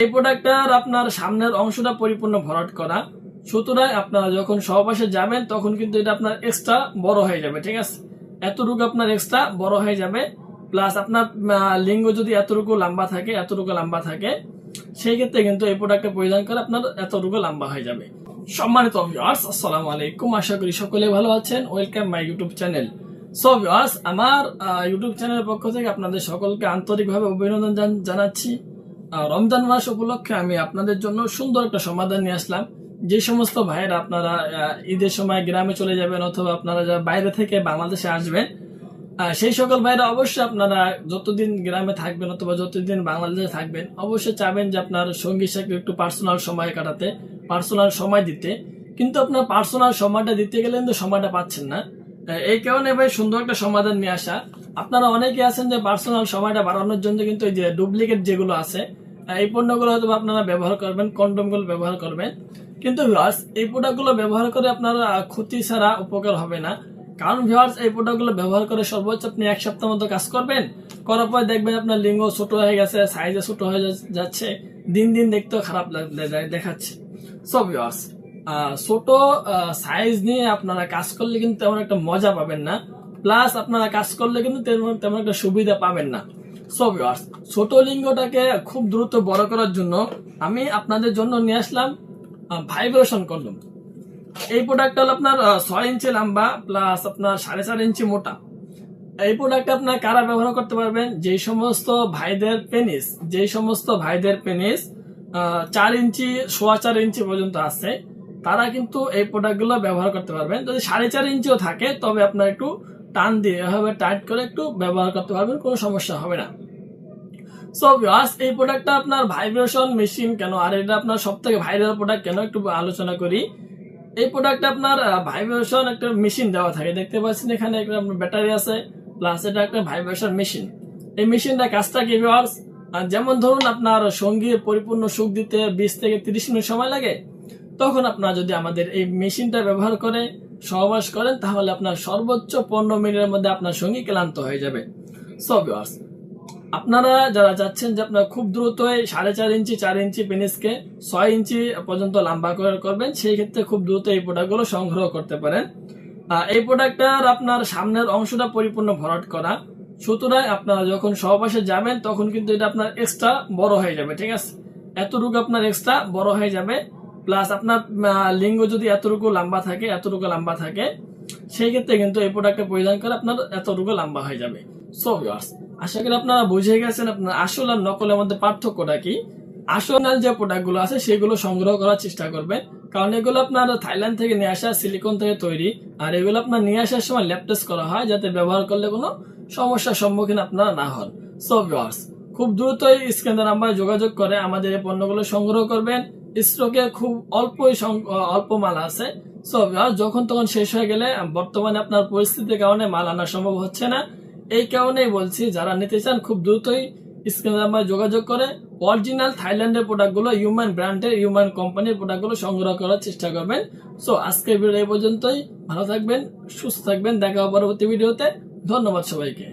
এই প্রোডাক্টটার আপনার সামনের অংশটা পরিপূর্ণ ভরাট করা, সুতরাং আপনারা যখন সহবাসে যাবেন তখন কিন্তু এটা আপনার এক্সট্রা বড় হয়ে যাবে। ঠিক আছে, এতটুকু আপনার এক্সট্রা বড় হয়ে যাবে। প্লাস আপনার লিঙ্গ যদি এতটুকু লম্বা থাকে সেই ক্ষেত্রে কিন্তু এই প্রোডাক্টটা পরিধান করে আপনার এতটুকু লম্বা হয়ে যাবে। সম্মানিত ভিউয়ার্স, আসসালামু আলাইকুম। আশা করি সকলে ভালো আছেন। Welcome my YouTube channel. So viewers, আমার ইউটিউব চ্যানেলের পক্ষ থেকে আপনাদের সকলকে আন্তরিকভাবে অভিনন্দন জানাচ্ছি। রমজান মাস উপলক্ষে আমি আপনাদের জন্য সুন্দর একটা সমাধান নিয়ে আসলাম। যে সমস্ত ভাইয়েরা আপনারা ঈদের সময় গ্রামে চলে যাবেন অথবা আপনারা যারা বাইরে থেকে বাংলাদেশে আসবেন, সেই সকল ভাইরা অবশ্যই আপনারা যতদিন গ্রামে থাকবেন অথবা যতদিন বাংলাদেশে থাকবেন অবশ্যই চাবেন যে আপনার সঙ্গীর সাথে একটু পার্সোনাল সময় কাটাতে, পার্সোনাল সময় দিতে। কিন্তু আপনার পার্সোনাল সময়টা দিতে গেলে কিন্তু সময়টা পাচ্ছেন না। এই কারণে ভাই সুন্দর একটা সমাধান নিয়ে আসা। আপনারা অনেকে আছেন যে পার্সোনাল সময়টা বাড়ানোর জন্য কিন্তু এই যে ডুপ্লিকেট যেগুলো আছে এই পণ্যগুলো হয়তো আপনারা ব্যবহার করবেন, কন্ডোমগুলো ব্যবহার করবেন। কিন্তু ভিউয়ার্স, এই প্রোডাক্টগুলো ব্যবহার করে আপনার ক্ষতি ছাড়া উপকার হবে না। কারণ ভিউয়ার্স, এই প্রোডাক্টগুলো ব্যবহার করে সর্বোচ্চ আপনি 1 সপ্তাহ মতো কাজ করবেন, করার পর দেখবেন আপনার লিঙ্গ ছোট হয়ে গেছে, সাইজে ছোট হয়ে যাচ্ছে, দিন দিন দেখতেও খারাপ দেখাচ্ছে। সো ভিউয়ার্স, ছোট সাইজ নিয়ে আপনারা কাজ করলে কিন্তু তেমন একটা মজা পাবেন না, প্লাস আপনারা কাজ করলে কিন্তু তেমন একটা সুবিধা পাবেন না। সো ভিউয়ার্স, ছোট লিঙ্গটাকে খুব দ্রুত বড় করার জন্য আমি আপনাদের জন্য নিয়ে আসলাম ভাইব্রেশন কন্ডোম। এই প্রোডাক্টটা হলো আপনার 6 ইঞ্চি লম্বা প্লাস আপনার 4.5 ইঞ্চি মোটা। এই প্রোডাক্টটা আপনার কারা ব্যবহার করতে পারবেন? যে সমস্ত ভাইদের পেনিস 4 ইঞ্চি 4.25 ইঞ্চি পর্যন্ত আছে, তারা কিন্তু এই প্রোডাক্টগুলো ব্যবহার করতে পারবেন। যদি 4.5 ইঞ্চিও থাকে তবে আপনার একটু টান দিয়ে এভাবে টাইট করে একটু ব্যবহার করতে পারবেন, কোনো সমস্যা হবে না। সো ভিউয়ার্স, এই প্রোডাক্টটা আপনার ভাইব্রেশন মেশিন কেন, আর এটা আপনার সব থেকে ভাইরাল প্রোডাক্ট কেন, একটু আলোচনা করি। এই প্রোডাক্টটা আপনার ভাইব্রেশন একটা মেশিন দেওয়া থাকে, দেখতে পাচ্ছেন এখানে একটা আপনার ব্যাটারি আছে, প্লাস এটা একটা ভাইব্রেশন মেশিন। এই মেশিনটা কাজটা কি ভিউয়ার্স, যেমন ধরুন আপনার সঙ্গীর পরিপূর্ণ সুখ দিতে 20 থেকে 30 মিনিট সময় লাগে, তখন আপনার যদি আমাদের এই মেশিনটা ব্যবহার করে সহবাস করেন তাহলে আপনার সর্বোচ্চ 15 মিনিটের মধ্যে আপনার সঙ্গী ক্লান্ত হয়ে যাবে। সো ভিউয়ার্স, আপনারা যারা চাচ্ছেন যে আপনার খুব দ্রুত 4.5 ইঞ্চি 4 ইঞ্চি পেনিসকে 6 ইঞ্চি পর্যন্ত লম্বা করবেন, সেই ক্ষেত্রে খুব দ্রুত এই প্রোডাক্টগুলো সংগ্রহ করতে পারেন। এই প্রোডাক্টটার আপনার সামনের অংশটা পরিপূর্ণ ভরাট করা, সুতরাং আপনারা যখন সহবাসে যাবেন তখন কিন্তু এটা আপনার এক্সট্রা বড় হয়ে যাবে। ঠিক আছে, এতটুকু আপনার এক্সট্রা বড় হয়ে যাবে। প্লাস আপনার লিঙ্গ যদি এতটুকু লম্বা থাকে সেই ক্ষেত্রে কিন্তু এই প্রোডাক্টটা পরিধান করে আপনার এতটুকু লম্বা হয়ে যাবে। সো ভিউয়ার্স, আশা করি আপনারা বুঝে গেছেন আপনার আসল আর নকলের মধ্যে পার্থক্যটা কি। আসল যে প্রোডাক্টগুলো আছে সেগুলো সংগ্রহ করার চেষ্টা করবেন, কারণ এগুলো আপনার থাইল্যান্ড থেকে নিয়ে আসা, সিলিকন থেকে তৈরি। আর এগুলো আপনার নিয়ে আসার সময় ল্যাব টেস্ট করা হয় যাতে ব্যবহার করলে কোনো সমস্যার সম্মুখীন আপনারা না হন। সো ভিউয়ার্স, খুব দ্রুতই স্ক্রিনের নাম্বারে যোগাযোগ করে আমাদের এই পণ্যগুলো সংগ্রহ করবেন। স্টকে খুব অল্প মাল আছে। সো ভিউয়ার্স, যখন তখন শেষ হয়ে গেলে বর্তমানে আপনার পরিস্থিতির কারণে মাল আনা সম্ভব হচ্ছে না। এই কারণেই বলছি, যারা নিতে চান খুব দ্রুতই স্ক্রিনের নাম্বারে যোগাযোগ করে অরিজিনাল থাইল্যান্ডের প্রোডাক্টগুলো, হিউম্যান ব্র্যান্ডের, হিউম্যান কোম্পানির প্রোডাক্টগুলো সংগ্রহ করার চেষ্টা করবেন। সো আজকের ভিডিও এই পর্যন্তই। ভালো থাকবেন, সুস্থ থাকবেন, দেখা হবে পরবর্তী ভিডিওতে। ধন্যবাদ সবাইকে।